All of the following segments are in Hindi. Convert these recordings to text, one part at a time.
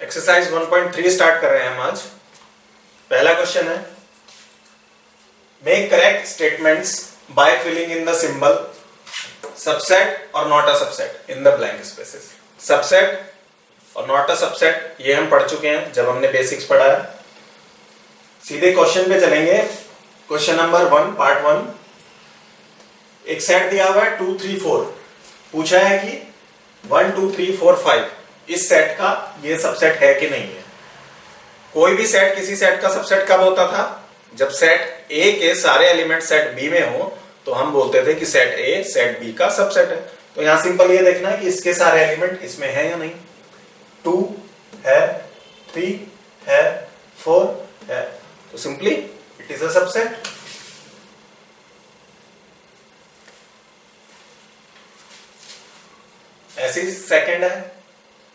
एक्सरसाइज 1.3 स्टार्ट कर रहे हैं हम आज। पहला क्वेश्चन है, make correct statements by filling in the symbol subset और not a subset in the blank spaces. Subset और नॉट अ सबसेट ये हम पढ़ चुके हैं जब हमने बेसिक्स पढ़ा है। सीधे क्वेश्चन पे चलेंगे। Question number 1 part 1। एक सेट दिया हुआ है 2 3 4। पूछा है कि 1 2 3 4 5 इस सेट का ये सबसेट है कि नहीं है। कोई भी सेट किसी सेट का सबसेट कब होता था? जब सेट ए के सारे एलिमेंट सेट बी में हो तो हम बोलते थे कि सेट ए सेट बी का सबसेट है। तो यहां सिंपल ये देखना है कि इसके सारे एलिमेंट इसमें है या नहीं। 2 है, 3 है, 4 है, तो simply it is a subset. ऐसी सेकंड है,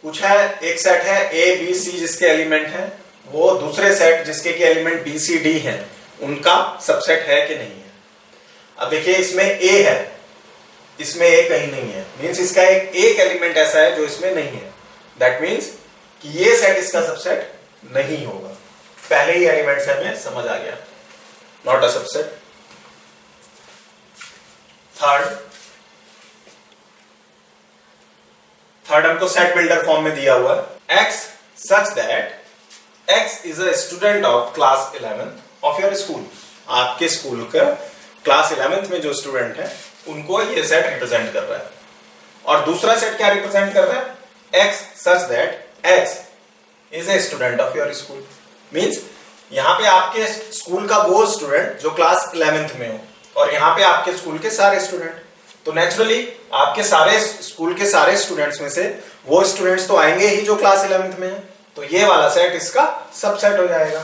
पूछा है एक सेट है ए बी सी जिसके एलिमेंट हैं वो दूसरे सेट जिसके के एलिमेंट बी सी डी हैं उनका सबसेट है कि नहीं है। अब देखिए इसमें ए है, इसमें ए कहीं नहीं है, मींस इसका एक एलिमेंट ऐसा है जो इसमें नहीं है। दैट मींस कि ये सेट इसका सबसेट नहीं होगा। पहले ही एलिमेंट से हमें समझ आ गया, नॉट अ सबसेट। थर्ड हमको सेट बिल्डर फॉर्म में दिया हुआ है। X such that X is a student of class 11th of your school। आपके स्कूल का क्लास 11th में जो स्टूडेंट है उनको ये सेट रिप्रेजेंट कर रहा है। और दूसरा सेट क्या रिप्रेजेंट कर रहा है? X such that X is a student of your school। Means यहां पे आपके स्कूल का वो स्टूडेंट जो क्लास 11th में हो और यहां पे आपके स्कूल के सारे स्टूडेंट। तो नेचुरली आपके सारे स्कूल के सारे स्टूडेंट्स में से वो स्टूडेंट्स तो आएंगे ही जो क्लास 11th में है, तो ये वाला सेट इसका सबसेट हो जाएगा।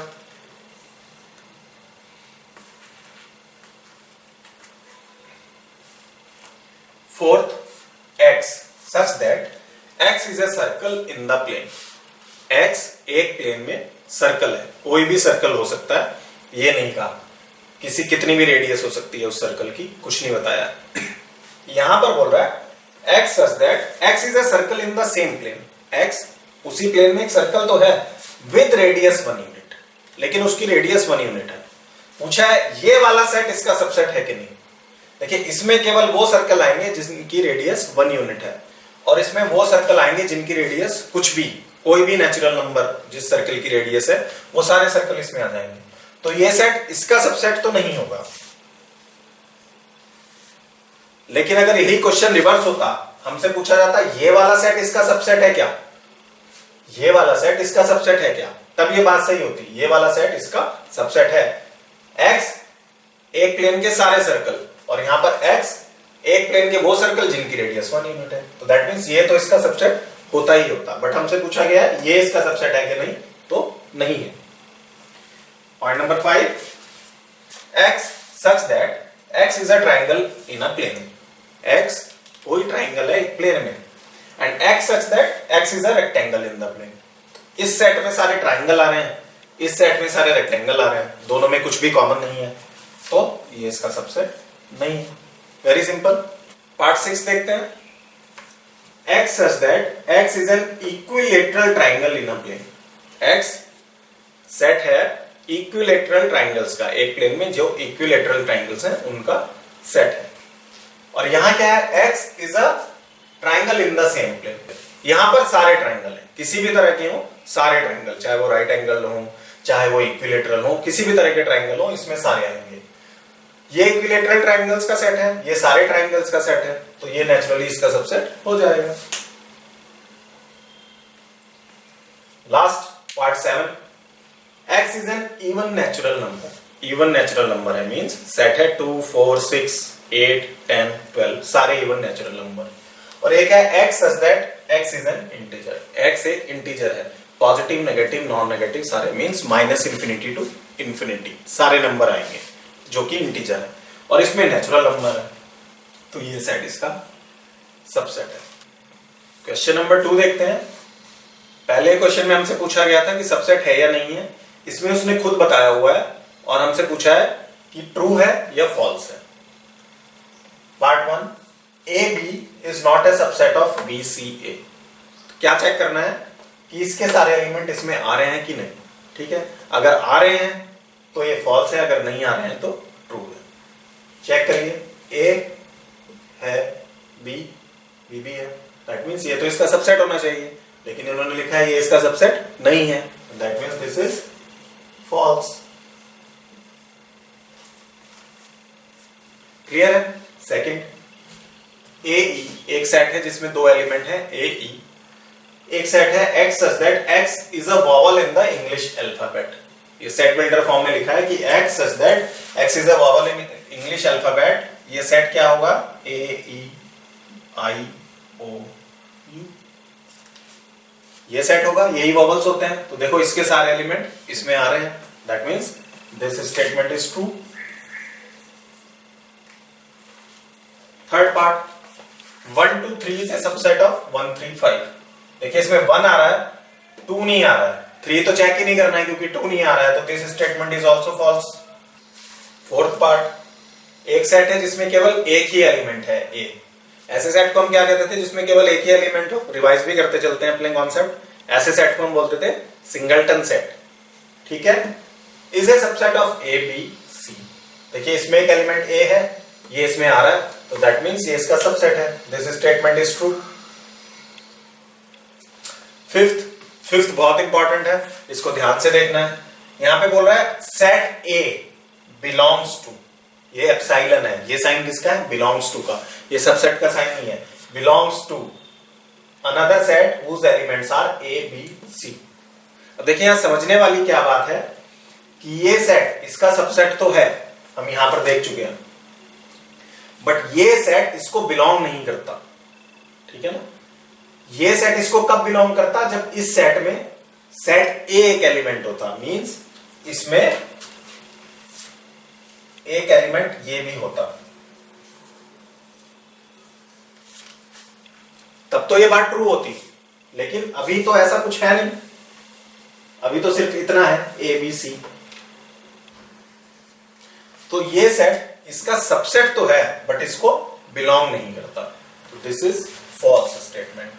Fourth, X such that X is a circle in the plane। X एक प्लेन में सर्कल है, कोई भी सर्कल हो सकता है, ये नहीं कहा किसी कितनी भी रेडियस हो सकती है उस सर्कल की, कुछ नहीं बताया। यहां पर बोल रहा है X such that X is a circle in the same plane। X उसी प्लेन में एक सर्कल तो है with radius 1 यूनिट, लेकिन उसकी रेडियस 1 यूनिट है। पूछा है ये वाला सेट इसका सबसेट है कि नहीं। देखिए इसमें केवल वो सर्कल आएंगे जिनकी रेडियस 1 यूनिट है और इसमें वो सर्कल आएंगे जिनकी रेडियस कुछ भी, कोई भी नेचुरल नंबर जिस सर्कल की रेडियस है वो सारे सर्कल इसमें आ जाएंगे। तो ये सेट इसका सबसेट तो नहीं होगा। लेकिन अगर यही क्वेश्चन रिवर्स होता, हमसे पूछा जाता ये वाला सेट इसका सबसेट है क्या, ये वाला सेट इसका सबसेट है क्या, तब ये बात सही होती, ये वाला सेट इसका सबसेट है। X एक प्लेन के सारे सर्कल और यहां पर X एक प्लेन के वो सर्कल जिनकी रेडियस 1 यूनिट है, तो दैट मींस ये तो इसका सबसेट होता ही होता। बट हमसे पूछा गया है ये इसका सबसेट है कि नहीं, तो नहीं है। Point number 5, X such that X is a triangle in a plane। X कोई ट्राइंगल है एक प्लेन में and X such that X is a rectangle in the plane। इस सेट में सारे ट्राइंगल आ रहे हैं, इस सेट में सारे रेक्टेंगल आ रहे हैं, दोनों में कुछ भी कॉमन नहीं है, तो ये इसका सबसेट नहीं है। Very simple. पार्ट 6 देखते हैं। X such that X is an equilateral triangle in a plane। X set है इक्विलेटरल ट्राइंगल्स का, एक प्लेन में जो इक्विलेटरल ट्राइंगल्स हैं उनका सेट है। और यहां क्या है? X is a triangle in the same plane। यहां पर सारे ट्राइंगल हैं, किसी भी तरह के हो सारे ट्राइंगल, चाहे वो राइट एंगल हो चाहे वो इक्विलेटरल हो, किसी भी तरह के ट्राइंगल हो इसमें सारे आएंगे। ये इक्विलेटरल ट्राइंगल्स का सेट है, ये सारे ट्राइंगल्स का सेट है, तो ये नेचुरली इसका सबसेट हो जाएगा। Last part 7, X is an even natural number। Even natural number है, मींस सेट है 2 4 6 8 10 12 सारे इवन नेचुरल नंबर। और एक है X such that X is an integer। X एक इंटीजर है, पॉजिटिव नेगेटिव नॉन नेगेटिव सारे, मींस -∞ to ∞ सारे नंबर आएंगे जो कि इंटीजर है और इसमें नेचुरल नंबर है, तो ये सेट इसका सबसेट है। क्वेश्चन नंबर 2 देखते हैं। पहले क्वेश्चन में हमसे पूछा गया था कि सबसेट है या नहीं है, इसमें उसने खुद बताया हुआ है और हमसे पूछा है कि ट्रू है या फॉल्स है। Part 1, A B is not a subset of B C A. क्या चेक करना है? कि इसके सारे एलिमेंट इसमें आ रहे हैं कि नहीं। ठीक है, अगर आ रहे हैं तो ये फॉल्स है, अगर नहीं आ रहे हैं तो ट्रू है। चेक करिए, ए है, बी भी है, दैट मीन्स ये तो इसका सबसेट होना चाहिए, लेकिन इन्होंने लिखा है ये इसका सबसेट नहीं है, that means this is false. Clear है। सेकंड, ए ई एक सेट है जिसमें दो एलिमेंट है ए ई। एक सेट है x such that x is a vowel in the English alphabet। ये सेट बिल्डर फॉर्म में लिखा है कि x such that x is a vowel in English alphabet। ये सेट क्या होगा, a e i o u, ये सेट होगा, यही वॉवल्स होते हैं। तो देखो इसके सारे एलिमेंट इसमें आ रहे हैं, that means this statement is true. Third part, 1 2 3 is a subset of 1 3 5। देखिए इसमें 1 आ रहा है, 2 नहीं आ रहा है, 3 तो चेक ही नहीं करना है क्योंकि 2 नहीं आ रहा है, तो this statement is also false. Fourth part, एक सेट है जिसमें केवल एक ही एलिमेंट है ए। ऐसे सेट को हम क्या कहते थे जिसमें केवल एक ही एलिमेंट हो, रिवाइज भी करते चलते हैं अपने कॉन्सेप्ट। ऐसे सेट को हम बोलते थे सिंगलटन सेट। ठीक है, is a subset of A B C. देखिए इसमें एक एलिमेंट ए है, ये इसमें आ रहा है, तो दैट मीन्स ये इसका सबसेट है, this statement is true. Fifth बहुत इंपॉर्टेंट है, इसको ध्यान से देखना है। यहां पे बोल रहा है सेट ए बिलोंग्स टू, ये एप्सिलॉन है, ये साइन किसका है, बिलोंग्स टू का, ये सबसेट का साइन नहीं है, belongs to another set whose elements are A B C. अब देखिए यहां समझने वाली क्या बात है कि ये सेट इसका सबसेट तो है, हम यहां पर देख चुके हैं, बट ये सेट इसको बिलोंग नहीं करता। ठीक है ना, ये सेट इसको कब बिलोंग करता, जब इस सेट में सेट ए एक एलिमेंट होता, मींस इसमें एक एलिमेंट ये भी होता, तब तो ये बात ट्रू होती। लेकिन अभी तो ऐसा कुछ है नहीं, अभी तो सिर्फ इतना है ए बी सी। तो ये सेट इसका सबसेट तो है बट इसको बिलोंग नहीं करता, तो this is false statement.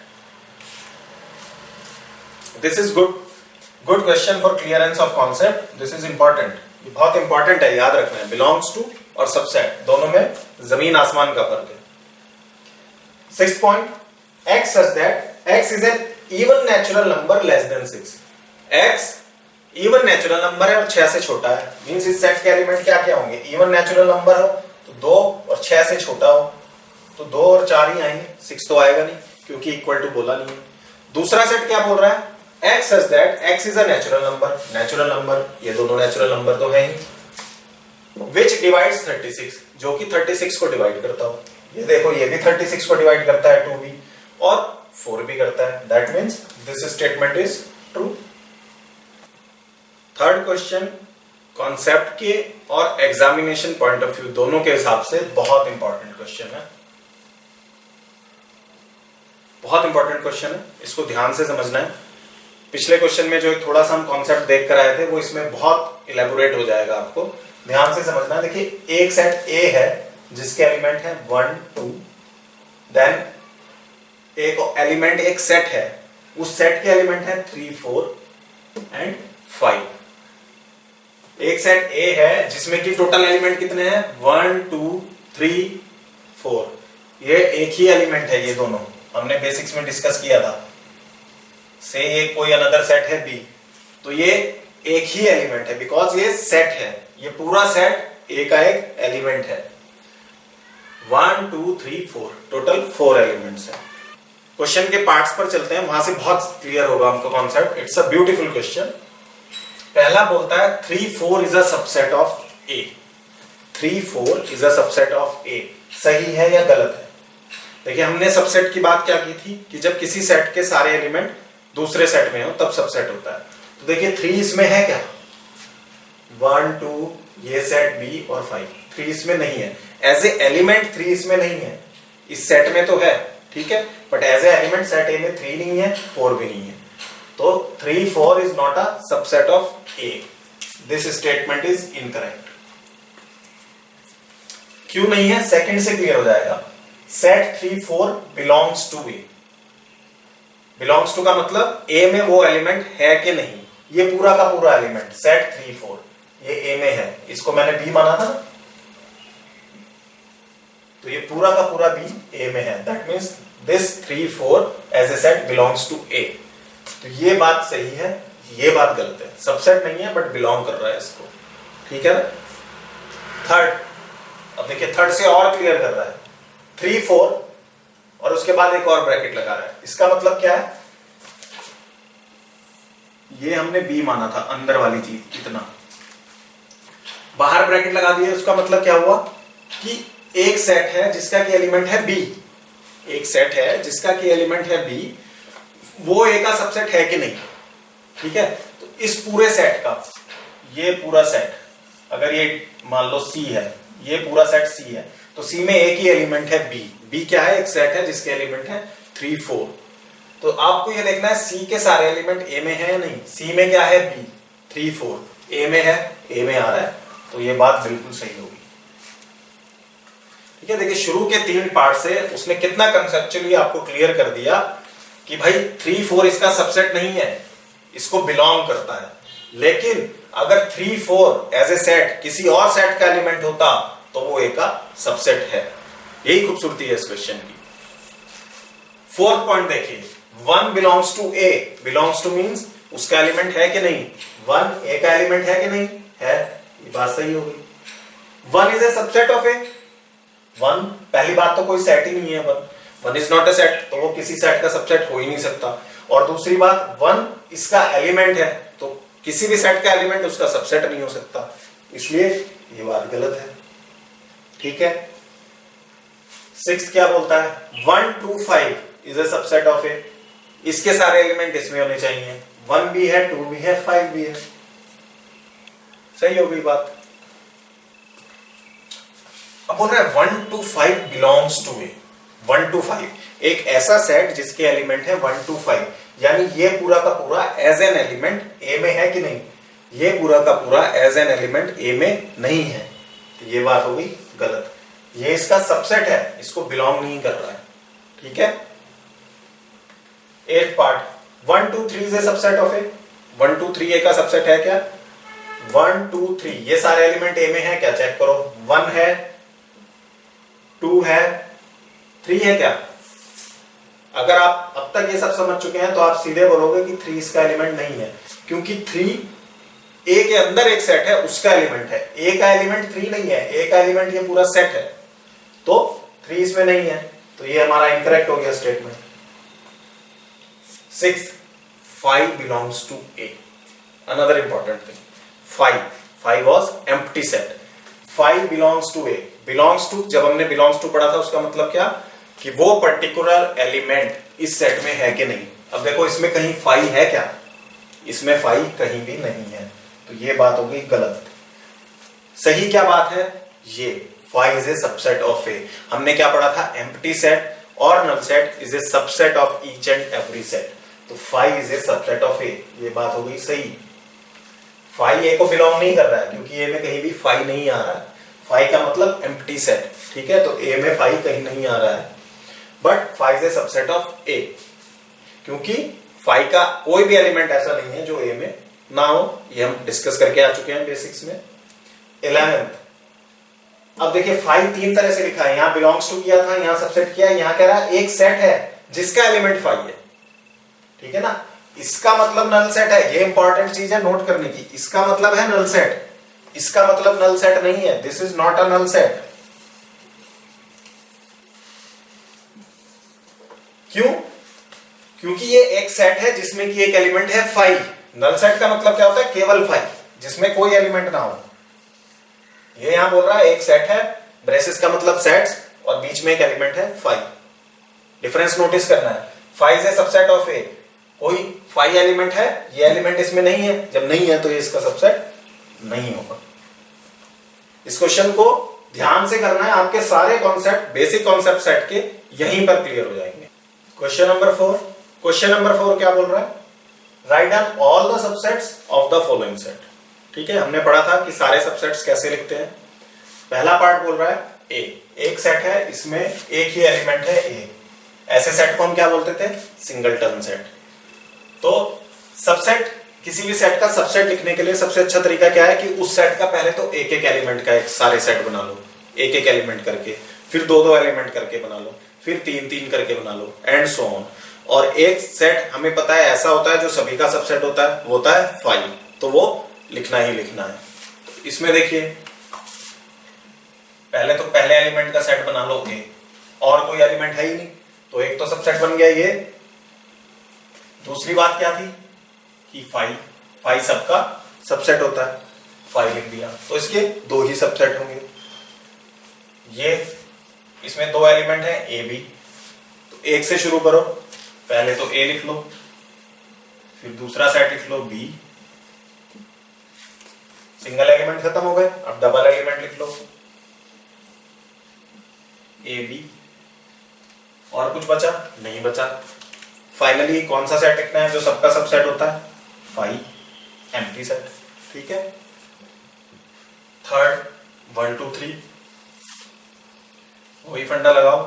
This is good question for clearance of concept, this is important, ये बहुत इंपॉर्टेंट है, याद रखना है। बिलोंग्स टू और सबसेट दोनों में जमीन आसमान का फर्क है। 6th point, x such that x is an even natural number less than 6। x even natural number है और 6 से छोटा है, मींस इस सेट के एलिमेंट क्या क्या होंगे, इवन नेचुरल नंबर हो तो 2 और 6 से छोटा हो तो 2 और 4 ही आएंगे, 6 तो आएगा नहीं क्योंकि इक्वल टू बोला नहीं है। दूसरा सेट क्या बोल रहा है, x such that x is a natural number, natural number, ये दोनों नेचुरल नंबर तो है ही, which divides 36, जो कि 36 को डिवाइड करता हो। ये देखो ये भी 36 को डिवाइड करता है 2 भी और 4 भी करता है, that means this statement is true. Third question concept के और एग्जामिनेशन पॉइंट ऑफ व्यू दोनों के हिसाब से बहुत इंपॉर्टेंट क्वेश्चन है, बहुत इंपॉर्टेंट क्वेश्चन है, इसको ध्यान से समझना है। पिछले क्वेश्चन में जो थोड़ा सा हम कॉन्सेप्ट देख कर आए थे वो इसमें बहुत इलेबोरेट हो जाएगा, आपको ध्यान से समझना है। देखिए एक सेट ए है जिसके एलिमेंट है 1 2, देन एक एलिमेंट एक सेट है, उस सेट के एलिमेंट है 3 4 एंड 5। एक सेट ए है जिसमें कि टोटल एलिमेंट कितने हैं 1 2 3 4, ये एक ही एलिमेंट है, ये दोनों हमने बेसिक्स में डिस्कस किया था। से ये कोई अनदर सेट है बी, तो ये एक ही एलिमेंट है बिकॉज ये सेट है, ये पूरा सेट ए का एक एलिमेंट है। 1 2 3 4 टोटल 4 एलिमेंट्स है। क्वेश्चन के पार्ट्स पर चलते हैं, वहां से बहुत क्लियर होगा हमको concept. It's a beautiful question. पहला बोलता है 3 4 is a subset of A. 3 4 is a subset of A, सही है या गलत है? देखिए हमने सबसेट की बात क्या की थी कि जब किसी सेट के सारे एलिमेंट दूसरे सेट में हो तब सबसेट होता है। तो देखिए 3 इसमें है क्या, 1 2 ये सेट बी और 5, 3 इसमें नहीं है। एज ए एलिमेंट 3 इसमें नहीं है, इस सेट में तो है, ठीक है, but as a element set A में 3 नहीं है, 4 भी नहीं है, तो 3 4 is not a subset of A. This statement is incorrect. क्यों नहीं है, सेकंड से क्लियर हो जाएगा। Set 3 4 belongs to A, belongs to का मतलब ए में वो एलिमेंट है कि नहीं। ये पूरा का पूरा एलिमेंट सेट 3 4 ये ए में है, इसको मैंने बी माना था, तो ये पूरा का पूरा बी ए में है। That means this 3 4 as a set belongs to A. तो ये बात सही है, ये बात गलत है। सबसेट नहीं है बट बिलोंग कर रहा है इसको, ठीक है ना। थर्ड, अब देखिए थर्ड से और क्लियर कर रहा है, 3 4 और उसके बाद एक और ब्रैकेट लगा रहा है। इसका मतलब क्या है, ये हमने बी माना था अंदर वाली चीज, इतना बाहर ब्रैकेट लगा दिया। उसका मतलब क्या हुआ कि एक सेट है जिसका की एलिमेंट है बी, एक सेट है जिसका की एलिमेंट है बी, वो ए का सबसेट है कि नहीं, ठीक है। तो इस पूरे सेट का, ये पूरा सेट अगर ये मान लो सी है, ये पूरा सेट सी है, तो सी में एक ही एलिमेंट है बी। बी क्या है, एक सेट है जिसके एलिमेंट है 3 4। तो आपको ये देखना है सी के सारे एलिमेंट ए में है या नहीं। सी में क्या है, बी 3 4, ए में है, ए में आ रहा है, तो ये बात बिल्कुल सही होगी, ठीक है। देखिए शुरू के 3 पार्ट से उसने कितना कंसेप्चुअली आपको क्लियर कर दिया कि भाई 3 4 इसका सबसेट नहीं है, इसको बिलोंग करता है। लेकिन अगर 3 4 एज ए सेट किसी और सेट का एलिमेंट होता तो वो ए का सबसेट है। यही खूबसूरती है इस क्वेश्चन की। फोर्थ पॉइंट देखिए, 1 belongs to A. Belongs to means उसका एलिमेंट है कि नहीं, 1 ए का एलिमेंट है कि नहीं है, ये बात सही हो गई। 1 is a subset of A. 1 पहली बात तो कोई सेट ही नहीं है, 1 इज नॉट ए सेट, तो वो किसी सेट का सबसेट हो ही नहीं सकता। और दूसरी बात 1 इसका एलिमेंट है, तो किसी भी सेट का एलिमेंट उसका सबसेट नहीं हो सकता, इसलिए ये बात गलत है, ठीक है। 6th क्या बोलता है, 1 2 5 इज ए सबसेट ऑफ ए। इसके सारे एलिमेंट इसमें होने चाहिए, 1 भी है, 2 भी है, 5 भी है, सही हो गई बात। अब बोल रहा है 1 2 5 बिलोंग्स टू ए। 1 2 5 एक ऐसा सेट जिसके एलिमेंट है 1 2 5, यानी ये पूरा का पूरा एज एन एलिमेंट ए में है कि नहीं, ये पूरा का पूरा एज एन एलिमेंट ए में नहीं है, तो ये बात हो गई गलत। ये इसका सबसेट है, इसको बिलोंग नहीं कर रहा है, ठीक है। 8th part, 1 2 3 is a subset of A. 1 2 3 A का सबसेट है क्या, 1 2 3 ये सारे एलिमेंट ए में है क्या, चेक करो। 1 है, 2 है, 3 है क्या। अगर आप अब तक ये सब समझ चुके हैं तो आप सीधे बोलोगे कि 3 इसका एलिमेंट नहीं है, क्योंकि 3 ए के अंदर एक सेट है, उसका एलिमेंट है। ए का एलिमेंट 3 नहीं है, ए का एलिमेंट ये पूरा सेट है, तो 3 इसमें नहीं है, तो ये हमारा इनकरेक्ट हो गया statement. 6th, 5 belongs to A. Another important thing, 5 was empty set. 5 belongs to A. Belongs to, जब हमने belongs to पढ़ा था उसका मतलब क्या, कि वो पर्टिकुलर एलिमेंट इस सेट में है कि नहीं। अब देखो इसमें कहीं 5 है क्या, इसमें 5 कहीं भी नहीं है, तो ये बात हो गई गलत। सही क्या बात है, ये 5 is a subset of A। हमने क्या पढ़ा था, empty set और null set is a subset of each and every set, तो 5 is a subset of A, ये बात हो गई सही। 5 A को बिलोंग नहीं कर रहा है, क्योंकि A में कहीं भी 5 नहीं आ रहा है। 5 का मतलब empty set, ठीक है, तो A में 5 कहीं नहीं आ रहा है, but 5 is a subset of A, क्योंकि 5 का कोई भी एलिमेंट ऐसा नहीं है जो A में ना हो, ये हम डिस्कस करके आ चुके हैं बेसिक्स में। 11th, अब देखिए 5 3 तरह से लिखा है, यहां बिलोंग्स टू किया था, यहां सबसेट किया, यहां कह रहा है एक सेट है जिसका एलिमेंट 5 है, ठीक है ना। इसका मतलब नल सेट है, ये इंपॉर्टेंट चीज है नोट करने की। इसका मतलब है नल सेट, इसका मतलब नल सेट नहीं है, this is not a null set. क्यों, क्योंकि ये एक सेट है जिसमें कि एक एलिमेंट है 5। नल सेट का मतलब क्या होता है, केवल 5 जिसमें कोई एलिमेंट ना हो। ये यहां बोल रहा है एक सेट है, ब्रेसेस का मतलब सेट्स, और बीच में एक एलिमेंट है 5। डिफरेंस नोटिस करना है, 5 इज ए सबसेट ऑफ ए, कोई 5 एलिमेंट है, ये एलिमेंट इसमें नहीं है, जब नहीं है तो ये इसका सबसेट नहीं होगा। इस क्वेश्चन को ध्यान से करना है, आपके सारे कॉन्सेप्ट, बेसिक कॉन्सेप्ट सेट के यहीं पर क्लियर हो जाएंगे। क्वेश्चन नंबर 4, क्वेश्चन नंबर 4 क्या बोल रहा है, write down all the subsets of the following set. ठीक है, हमने पढ़ा था कि सारे सबसेट्स कैसे लिखते हैं। पहला पार्ट बोल रहा है ए, एक सेट है, इसमें एक ही एलिमेंट है ए, ऐसे सेट को हम क्या बोलते थे? Singleton set. तो सबसेट, किसी भी सेट का सबसेट लिखने के लिए सबसे अच्छा तरीका क्या है कि उस सेट का पहले तो एक एक एलिमेंट का एक सारे सेट बना लो, एक एक एलिमेंट करके, फिर दो दो एलिमेंट करके बना लो, फिर तीन तीन करके बना लो, एंड सो ऑन। और एक सेट हमें पता है ऐसा होता है जो सभी का सबसेट होता है, वो होता है 5, तो वो लिखना ही लिखना है। तो इसमें देखिए पहले तो पहले एलिमेंट का सेट बना लो A, और कोई एलिमेंट है ही नहीं, तो एक तो सबसेट बन गया ये। दूसरी बात क्या थी कि 5 सबका सबसेट होता है, 5 लिख दिया, तो इसके दो ही सबसेट होंगे। ये इसमें दो एलिमेंट है A B, तो एक से शुरू करो, पहले तो A लिख लो, फिर दूसरा सेट लिख लो B, सिंगल एलिमेंट खत्म हो गए, अब डबल एलिमेंट लिख लो A B, और कुछ बचा? नहीं बचा। फाइनली कौन सा सेट लिखना है जो सबका सबसेट होता है? 5, एम्प्टी सेट। ठीक है, थर्ड 1 2 3, वही फंडा लगाओ,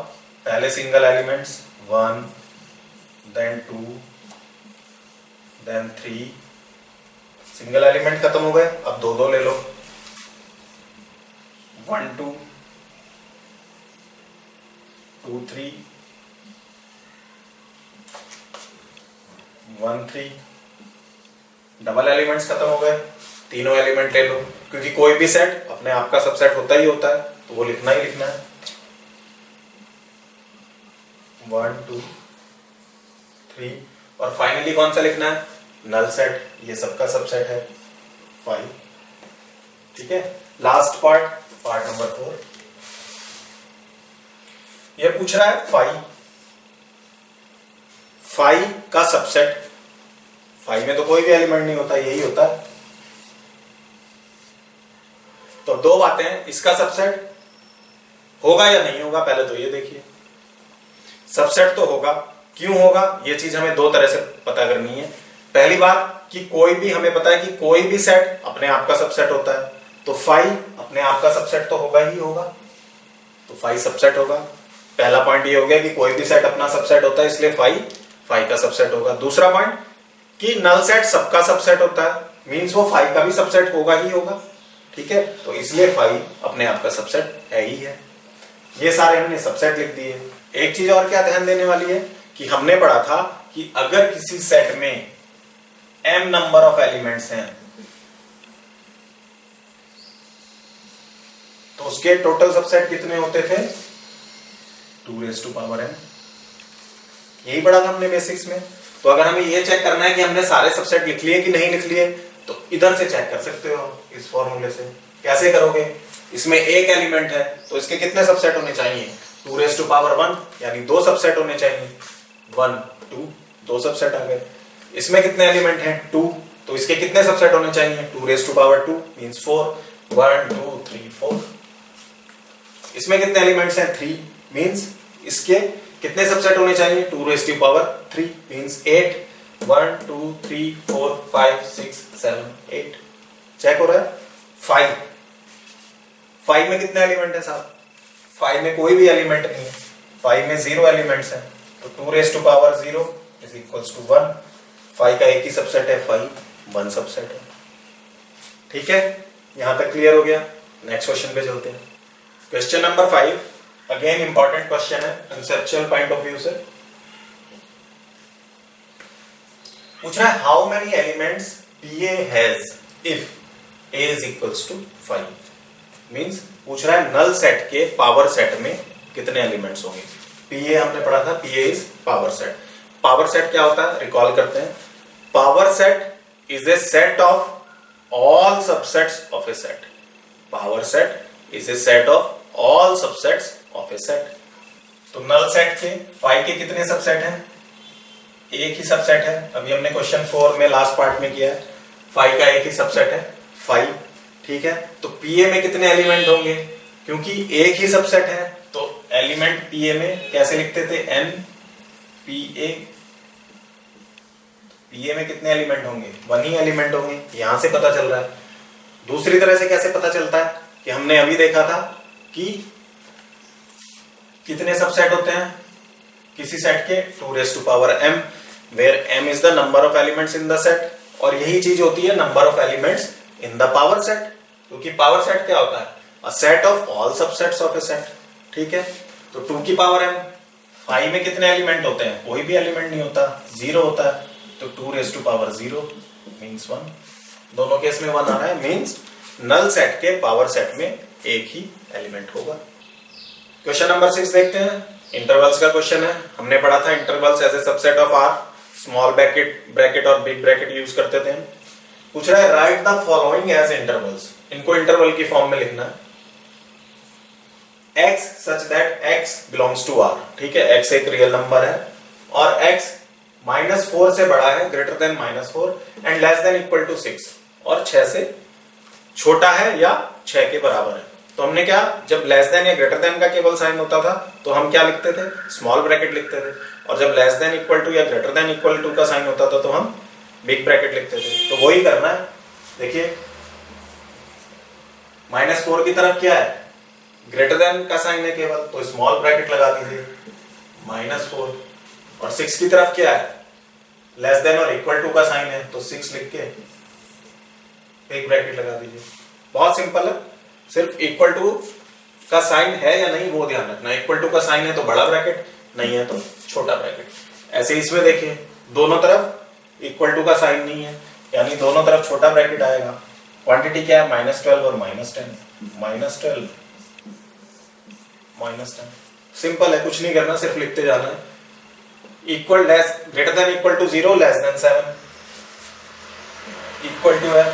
पहले single elements 1 then 2 then 3, single element खत्म हो गए, अब दो दो ले लो, 1 2 2 3 1 3, डबल एलिमेंट्स खत्म हो गए, तीनों एलिमेंट ले लो, क्योंकि कोई भी सेट अपने आप का सबसेट होता ही होता है, तो वो लिखना ही लिखना है। 1 2 3, और फाइनली कौन सा लिखना है? नल सेट, ये सबका सबसेट है 5। ठीक है, लास्ट पार्ट नंबर 4, ये पूछ रहा है 5 का सबसेट। 5 में तो कोई भी एलिमेंट नहीं होता, यही होता है। तो दो बातें हैं, इसका सबसेट होगा या नहीं होगा, पहले तो ये देखिए। सबसेट तो होगा, क्यों होगा ये चीज हमें दो तरह से पता करनी है। पहली बात कि कोई भी, हमें पता है कि कोई भी सेट अपने आप का सबसेट होता है, तो 5 अपने आप का सबसेट तो होगा ही होगा, तो 5 सबसेट होगा। पहला पॉइंट ये हो गया कि कोई भी सेट अपना सबसेट होता है, इसलिए 5 का सबसेट होगा। दूसरा पॉइंट कि नल सेट सबका सबसेट होता है, मींस वो 5 का भी सबसेट होगा ही होगा। ठीक है, तो इसलिए 5 अपने आप का सबसेट है ही है। ये सारे हमने सबसेट लिख दिए। एक चीज और क्या ध्यान देने वाली है कि हमने पढ़ा था कि अगर किसी सेट में m नंबर ऑफ एलिमेंट्स हैं तो उसके टोटल सबसेट कितने होते थे? 2n। यही पढ़ा था हमने बेसिक्स में। तो अगर हमें ये चेक करना है कि हमने सारे सबसेट लिख लिए कि नहीं लिख लिए, तो इधर से चेक कर सकते हो इस फॉर्मूले से। कैसे करोगे? इसमें एक एलिमेंट है तो इसके कितने सबसेट होने चाहिए? 2n, यानी दो सबसेट होने चाहिए। 1 2, दो सबसेट आ गए। इसमें कितने एलिमेंट हैं? 2, तो इसके कितने सबसेट होने चाहिए? 2 मींस 4। 1 2 3 4। इसमें कितने एलिमेंट्स हैं? 3, मींस इसके कितने सबसेट होने चाहिए? 2 मींस 8। 1 2 3 4 5 6 7 8। चेक हो रहा है? 5 में कितने एलिमेंट है साहब? 5 में कोई भी एलिमेंट नहीं है। 5 में 0 एलिमेंट्स हैं, तो 2 इज इक्वल्स टू 1। 5 का एक ही सबसेट है, 5 1 सबसेट है। ठीक है, यहां तक क्लियर हो गया। नेक्स्ट क्वेश्चन पे चलते हैं। Question number 5 again important question है कंसेप्चुअल पॉइंट ऑफ व्यू से। पूछ रहा है how many elements PA has if A is equals to 5। Means पूछ रहा है नल सेट के पावर सेट में कितने एलिमेंट्स होंगे। PA हमने पढ़ा था, PA is power set. Power set क्या होता है, रिकॉल करते हैं। Power set is a set of all subsets of a set. Power set is a set of all subsets of a set. तो नल सेट के 5 के कितने सबसेट हैं? एक ही सबसेट है। अभी हमने क्वेश्चन 4 में लास्ट पार्ट में किया है। 5 का एक ही सबसेट है 5। ठीक है, तो PA में कितने एलिमेंट होंगे? क्योंकि एक ही सबसेट है तो एलिमेंट PA में कैसे लिखते थे? N PA। PA में कितने एलिमेंट होंगे? 1 ही एलिमेंट होंगे। यहां से पता चल रहा है। दूसरी तरह से कैसे पता चलता है कि हमने अभी देखा था कि कितने सबसेट होते हैं? किसी सेट के 2m, where m is the number of elements in the set, और यही चीज होती है number of elements in the power set, क्योंकि पावर सेट क्या होता है? A set of all subsets of a set. ठीक है, तो 2m, 5 में कितने एलिमेंट होते हैं? कोई भी एलिमेंट नहीं होता, 0 होता है, तो 2 मीन्स 1। दोनों केस में 1 आ रहा है, मीन्स नल सेट के पावर सेट में एक ही एलिमेंट होगा। क्वेश्चन नंबर 6 देखते हैं, इंटरवल्स का क्वेश्चन है। हमने पढ़ा था intervals as a subset of R, small bracket और बिग ब्रैकेट यूज करते थे। पूछ रहा है write the following as intervals, इनको इंटरवल की फॉर्म में लिखना है। x such that x belongs to r, ठीक है, x एक रियल नंबर है और x -4 से बड़ा है, greater than -4 and less than equal to 6, और 6 से छोटा है या 6 के बराबर है। तो हमने क्या, जब लेस देन या ग्रेटर देन का केवल साइन होता था तो हम क्या लिखते थे? स्मॉल ब्रैकेट लिखते थे, और जब लेस देन इक्वल टू या ग्रेटर देन इक्वल टू का साइन होता था तो हम बिग ब्रैकेट लिखते थे। तो वही करना है। देखिए -4 की तरफ क्या है? ग्रेटर देन का साइन है केवल, तो स्मॉल ब्रैकेट लगा दीजिए -4, और 6 की तरफ क्या है? लेस देन और इक्वल टू का साइन है, तो 6 लिख के बिग ब्रैकेट लगा दीजिए। बहुत सिंपल है, सिर्फ इक्वल टू का साइन है या नहीं वो ध्यान रखना। इक्वल टू का साइन है तो बड़ा ब्रैकेट, नहीं है तो छोटा ब्रैकेट। ऐसे इसमें देखिए दोनों तरफ इक्वल टू का साइन नहीं है, यानी दोनों तरफ छोटा ब्रैकेट आएगा। क्वांटिटी क्या है? -12 और -10, -10। सिंपल है, कुछ नहीं करना, सिर्फ लिखते जाना है। Equal less greater than equal to 0, less than 7, equal to है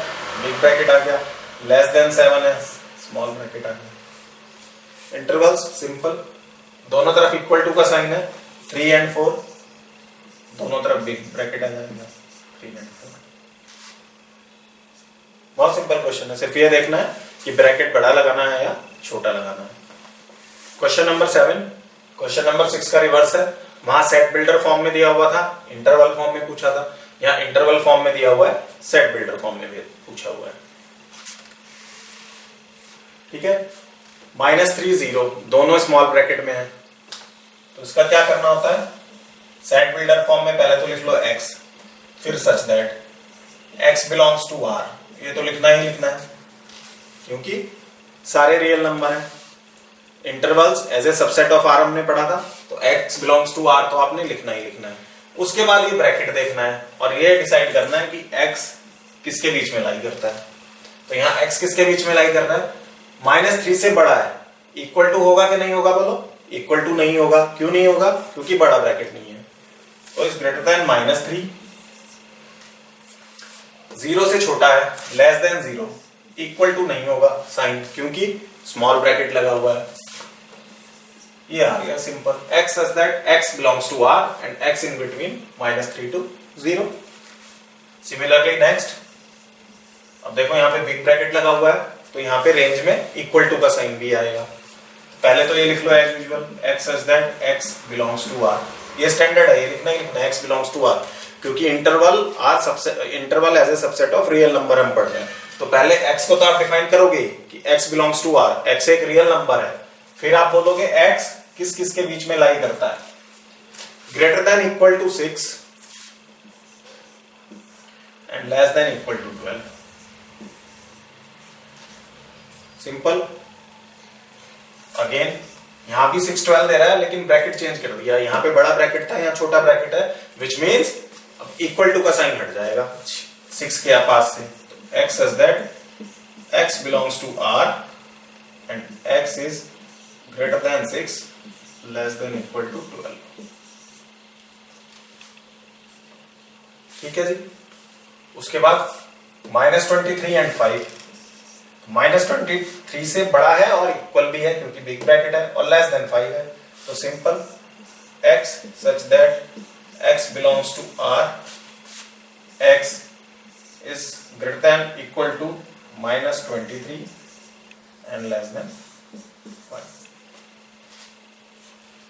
बिग ब्रैकेट आ गया, लेस देन 7 है स्मॉल ब्रैकेट आ गया। इंटरवल्स सिंपल, दोनों तरफ इक्वल टू का साइन है, 3 and 4, दोनों तरफ बिग ब्रैकेट आ जाएगा 3 and 4। बहुत सिंपल क्वेश्चन है, सिर्फ ये देखना है कि ब्रैकेट बड़ा लगाना है या छोटा लगाना है। क्वेश्चन नंबर 7, क्वेश्चन नंबर 6 का रिवर्स है। वहां सेट बिल्डर फॉर्म में दिया हुआ था, इंटरवल फॉर्म में पूछा था। यहाँ इंटरवल फॉर्म में दिया हुआ है, सेट बिल्डर फॉर्म में भी पूछा हुआ है। ठीक है, -3 0 दोनों स्मॉल ब्रैकेट में है, तो इसका क्या करना होता है? सेट बिल्डर फॉर्म में पहले तो लिख लो x, फिर such that x belongs to r, ये तो लिखना ही लिखना है क्योंकि सारे रियल नंबर हैं। Intervals as a subset of r हमने पढ़ा था, तो x बिलोंग्स टू r तो आपने लिखना ही लिखना है। उसके बाद ये ब्रैकेट देखना है और ये डिसाइड करना है कि x किसके बीच में लाई करता है। तो यहाँ x किसके बीच में लाई कर रहा है? -3 से बड़ा है, इक्वल टू होगा कि नहीं होगा? बोलो, इक्वल टू नहीं होगा। क्यों नहीं होगा? क्योंकि बड़ा ब्रैकेट नहीं है। तो इज ग्रेटर देन -3, 0 से छोटा है, लेस देन 0, इक्वल टू नहीं होगा साइन, क्योंकि स्मॉल ब्रैकेट लगा हुआ है। ये आ गया simple, x such that x belongs to r and x in between -3 to 0। Similarly next, अब देखो यहाँ पे बिग ब्रैकेट लगा हुआ है, तो यहाँ पे रेंज में इक्वल टू का साइन भी आएगा। पहले तो ये लिख लो as usual, x such that x belongs to r, ये स्टैंडर्ड है, ये लिखना ही लिखना है, x belongs to r, क्योंकि interval as a subset of real number हम पढ़ रहे हैं। तो पहले x को तो आप डिफाइन करोगे कि x belongs to r, x एक रियल नंबर है, फिर आप बोलोगे x किस किस के बीच में लाई करता है? Greater than equal to 6 and less than equal to 12। Simple. Again यहां भी 6 12 दे रहा है, लेकिन ब्रैकेट चेंज कर दिया। यहां पे बड़ा ब्रैकेट था, यहां छोटा ब्रैकेट है, विच मीन्स इक्वल टू का साइन हट जाएगा 6 के पास से। तो x such that x belongs to r and x is greater than 6 less than equal to 12। ठीक है जी। उसके बाद -23 and 5, -23 से बड़ा है और इक्वल भी है क्योंकि बिग ब्रैकेट है, और लेस देन 5 है। तो simple, x such that x belongs to r, x is greater than equal to -23 and less than 5।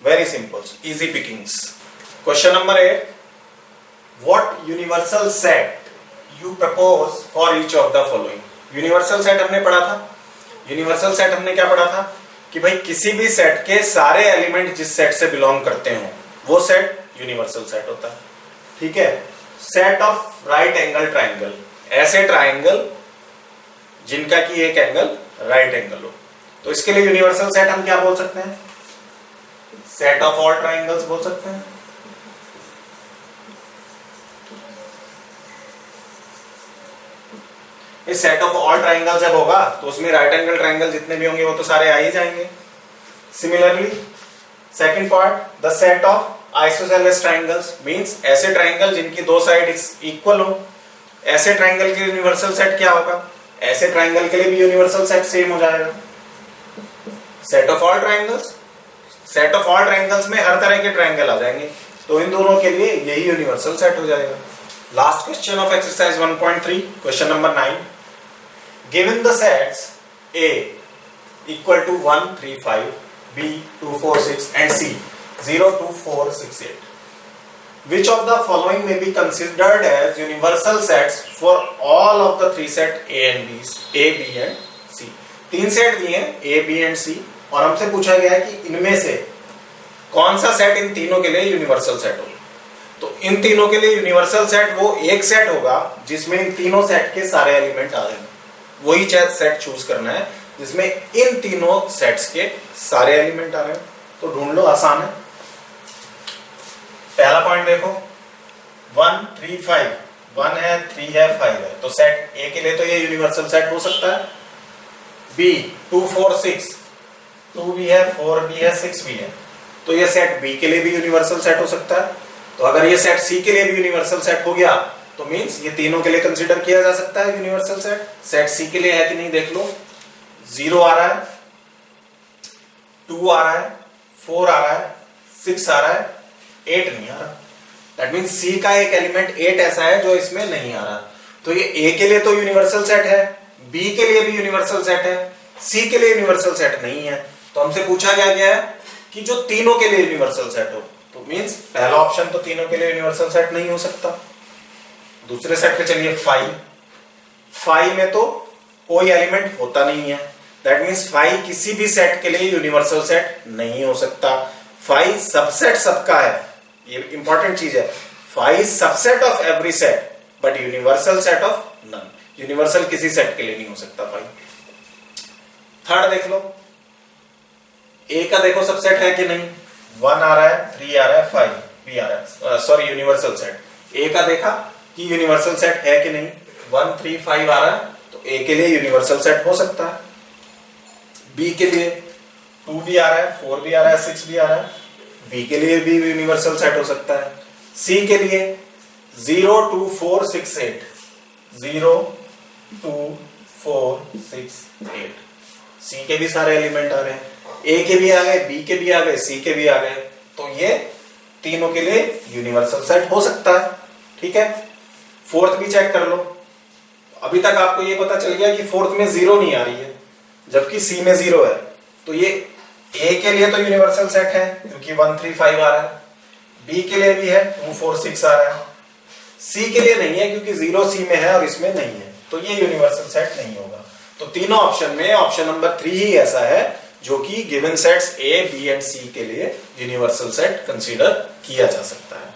Very simple, easy pickings। Question number 8, what universal set you propose for each of the following? Universal set हमने पढ़ा था। यूनिवर्सल सेट हमने क्या पढ़ा था कि भाई किसी भी सेट के सारे एलिमेंट जिस सेट से बिलोंग करते हो वो सेट यूनिवर्सल सेट होता है। ठीक है, set of right angle triangle, ऐसे ट्राइंगल जिनका की एक एंगल राइट एंगल हो, तो इसके लिए यूनिवर्सल सेट हम क्या बोल सकते हैं? सेट ऑफ ऑल ट्राइंगल्स बोल सकते हैं। इस सेट ऑफ ऑल ट्राइंगल जब होगा तो उसमें राइट एंगल ट्राइंगल जितने भी होंगे वो तो सारे आ ही जाएंगे। Similarly second part, the set of isosceles triangles means ऐसे ट्राइंगल जिनकी दो साइड इक्वल हो। ऐसे ट्राइंगल के यूनिवर्सल सेट क्या होगा? ऐसे ट्राइंगल के लिए भी यूनिवर्सल सेट सेम हो जाएगा। Set of all triangles, set of all triangles में हर तरह के ट्राइंगल आ जाएंगे, तो इन दोनों के लिए यही यूनिवर्सल सेट हो जाएगा। Last question of exercise 1.3, question number 9, given the sets A equal to 1 3 5, B 2 4 6 and C 0 2 4 6 8, which of the following may be considered as universal sets for all of the three set A and B, A B and C। तीन सेट दिए हैं A B and C और हमसे पूछा गया है कि इनमें से कौन सा सेट इन तीनों के लिए यूनिवर्सल सेट होगा। तो इन तीनों के लिए यूनिवर्सल सेट वो एक सेट होगा जिसमें इन तीनों सेट के सारे एलिमेंट आ रहे हैं, वही सेट चूज करना है जिसमें इन तीनों सेट्स के सारे एलिमेंट आ रहे हैं। तो ढूंढ लो, आसान है। पहला पॉइंट देखो, 1 3 5, 1 है 3 है 5 है, तो सेट ए के लिए तो ये यूनिवर्सल सेट हो सकता है। बी 2 4 6, 2 भी है 4 भी है 6 भी है, तो ये सेट बी के लिए भी यूनिवर्सल सेट हो सकता है। तो अगर ये सेट सी के लिए भी यूनिवर्सल सेट हो गया तो मींस ये तीनों के लिए कंसीडर किया जा सकता है यूनिवर्सल सेट। सेट सी के लिए है कि नहीं देख लो, 0 आ रहा है, 2 आ रहा है, 4 आ रहा है, 6 आ रहा है, 8 नहीं आ रहा। दैट मींस सी का एक एलिमेंट 8 ऐसा है जो इसमें नहीं आ रहा। तो ये ए के लिए तो यूनिवर्सल सेट है, बी के लिए भी यूनिवर्सल सेट है, सी के लिए यूनिवर्सल सेट नहीं है। तो हमसे पूछा गया है कि जो तीनों के लिए यूनिवर्सल सेट हो, तो मींस पहला ऑप्शन तो तीनों के लिए यूनिवर्सल सेट नहीं हो सकता। दूसरे सेट पे चलिए 5 में तो कोई एलिमेंट होता नहीं है, दैट मींस 5 किसी भी सेट के लिए यूनिवर्सल सेट नहीं हो सकता। 5 सबसेट सबका है, ये इंपॉर्टेंट चीज है। 5 subset of every set but universal set of none, universal किसी सेट के लिए नहीं हो सकता 5। थर्ड देख लो, ए का देखो सबसेट है कि नहीं, 1 आ रहा है, 3 आ रहा है, 5 भी आ रहा है, सॉरी यूनिवर्सल सेट। ए का देखा कि यूनिवर्सल सेट है कि नहीं, 1 3 5 आ रहा है, तो ए के लिए यूनिवर्सल सेट हो सकता है। बी के लिए 2 भी आ रहा है, 4 भी आ रहा है, 6 भी आ रहा है, बी के लिए भी यूनिवर्सल सेट हो सकता है। सी के लिए 0 2 4 6 8, 0 2 4 6 8, सी के भी सारे एलिमेंट आ रहे हैं, ए के भी आ गए, बी के भी आ गए, सी के भी आ गए, तो ये तीनों के लिए यूनिवर्सल सेट हो सकता है। ठीक है, फोर्थ भी चेक कर लो। अभी तक आपको ये पता चल गया कि फोर्थ में 0 नहीं आ रही है जबकि सी में 0 है, तो ये ए के लिए तो यूनिवर्सल सेट है क्योंकि 1 3 5 आ रहा है, बी के लिए भी है 2 4 6 आ रहा है, सी के लिए नहीं है क्योंकि 0 सी में है और इसमें नहीं है, तो ये यूनिवर्सल सेट नहीं होगा। तो तीनों ऑप्शन में ऑप्शन नंबर 3 ही ऐसा है जो कि given sets A B and C के लिए यूनिवर्सल सेट कंसीडर किया जा सकता है।